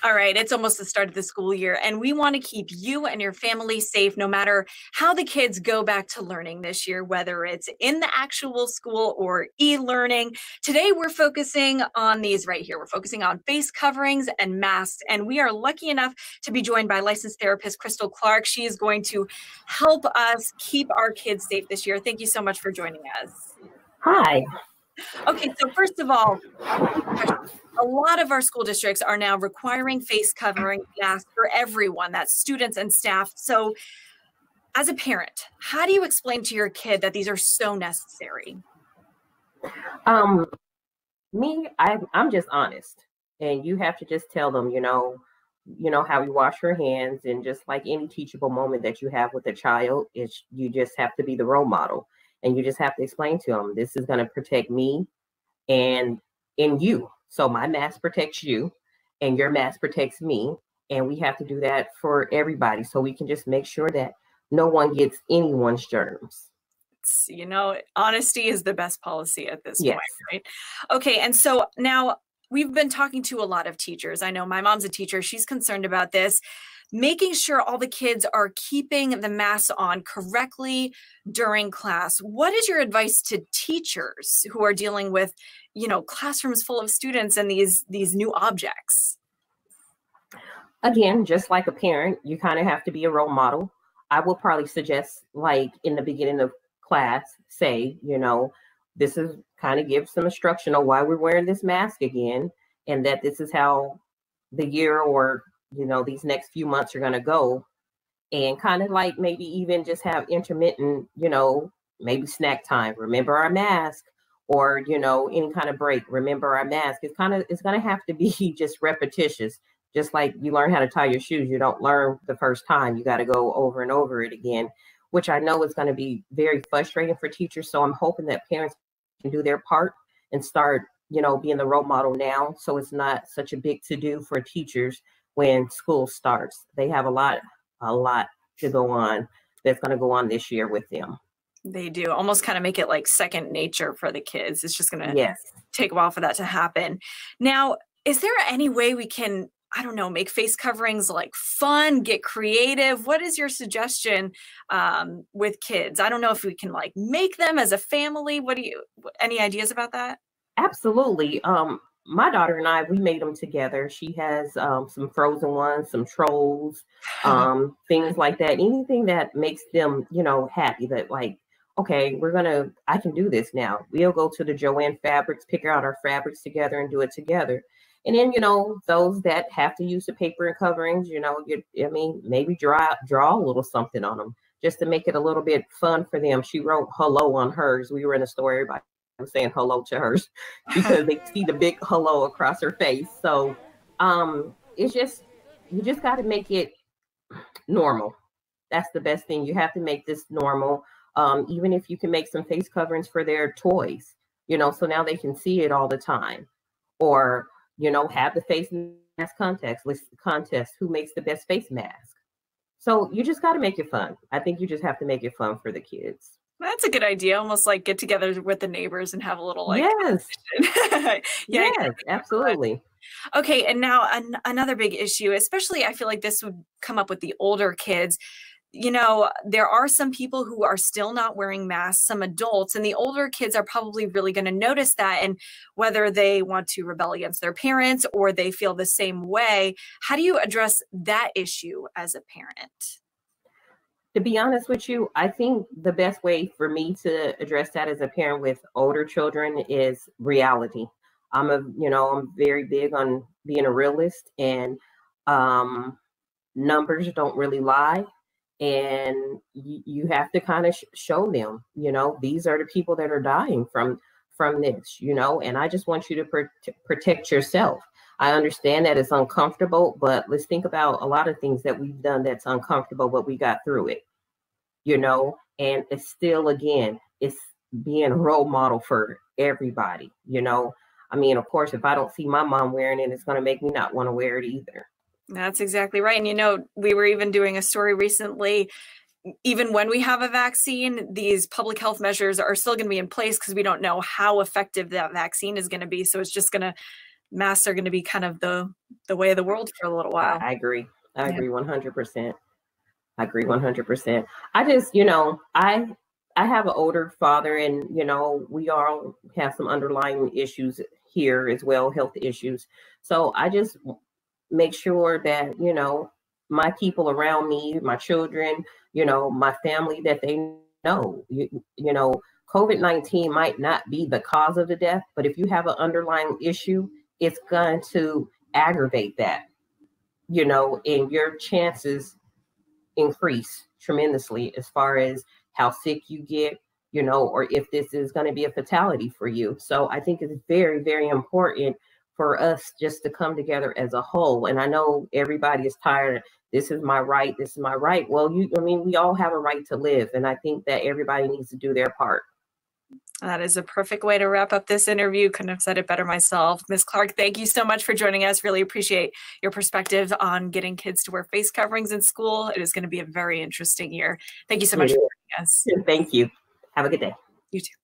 All right, it's almost the start of the school year, and we want to keep you and your family safe no matter how the kids go back to learning this year, whether it's in the actual school or e-learning. Today, we're focusing on these right here. We're focusing on face coverings and masks, and we are lucky enough to be joined by licensed therapist Crystal Clark. She is going to help us keep our kids safe this year. Thank you so much for joining us. Hi. Okay, so first of all, a lot of our school districts are now requiring face covering masks for everyone, that's students and staff. So as a parent, how do you explain to your kid that these are so necessary? I'm just honest, and you have to just tell them, how you wash your hands, and just like any teachable moment that you have with a child, you just have to be the role model, and you just have to explain to them, this is going to protect me and you. So my mask protects you and your mask protects me. And we have to do that for everybody. So we can just make sure that no one gets anyone's germs. Honesty is the best policy at this point, right? Okay. And so now we've been talking to a lot of teachers. I know my mom's a teacher. She's concerned about this, making sure all the kids are keeping the masks on correctly during class. What is your advice to teachers who are dealing with, classrooms full of students and these new objects? Again, just like a parent, you kind of have to be a role model. I will probably suggest, like in the beginning of class, say, this is kind of give some instruction on why we're wearing this mask again, and that this is how the year or these next few months are going to go, and kind of like maybe even just have intermittent, maybe snack time, remember our mask, or, any kind of break, remember our mask. It's going to have to be just repetitious, just like you learn how to tie your shoes. You don't learn the first time. You got to go over and over it again, which I know is going to be very frustrating for teachers. So I'm hoping that parents can do their part and start, being the role model now. So it's not such a big to-do for teachers when school starts. They have a lot to go on that's going to go on this year with them. They do almost kind of make it like second nature for the kids. It's just going to take a while for that to happen. Now, is there any way we can, make face coverings like fun, get creative? What is your suggestion with kids? I don't know if we can like make them as a family. Any ideas about that? Absolutely. My daughter and I, we made them together. She has some frozen ones, some trolls, things like that. Anything that makes them, happy, that like, okay, I can do this now. We'll go to the Joann Fabrics, pick out our fabrics together and do it together. And then, those that have to use the paper and coverings, maybe draw a little something on them just to make it a little bit fun for them. She wrote hello on hers. We were in the store, everybody was saying hello to hers because they see the big hello across her face. So you just got to make it normal. That's the best thing. You have to make this normal. Even if you can make some face coverings for their toys, so now they can see it all the time. Or, have the face mask contest, who makes the best face mask. So you just got to make it fun. I think you just have to make it fun for the kids. That's a good idea. Almost like get together with the neighbors and have a little yes, absolutely. Okay. And now another big issue, especially I feel like this would come up with the older kids. There are some people who are still not wearing masks, some adults, and the older kids are probably really going to notice that. And whether they want to rebel against their parents or they feel the same way, how do you address that issue as a parent? To be honest with you, I think the best way for me to address that as a parent with older children is reality. I'm very big on being a realist, and numbers don't really lie. And you have to kind of show them, these are the people that are dying from this, and I just want you to protect yourself. I understand that it's uncomfortable, but let's think about a lot of things that we've done that's uncomfortable, but we got through it, and it's still, again, it's being a role model for everybody, of course, if I don't see my mom wearing it, it's going to make me not want to wear it either. That's exactly right. And, we were even doing a story recently, even when we have a vaccine, these public health measures are still going to be in place because we don't know how effective that vaccine is going to be. So it's just going to masks are going to be kind of the way of the world for a little while. I agree. I Yeah. agree 100%. I agree 100%. I just, I have an older father, and we all have some underlying issues here as well, health issues. So I just make sure that my people around me, my children, my family, that they know, COVID-19 might not be the cause of the death, but if you have an underlying issue, it's going to aggravate that, and your chances increase tremendously as far as how sick you get, or if this is going to be a fatality for you. So I think it's very, very important for us just to come together as a whole. And I know everybody is tired. This is my right. This is my right. Well, we all have a right to live. And I think that everybody needs to do their part. That is a perfect way to wrap up this interview. Couldn't have said it better myself. Ms. Clark, thank you so much for joining us. Really appreciate your perspective on getting kids to wear face coverings in school. It is going to be a very interesting year. Thank you so much for joining us. Thank you. Have a good day. You too.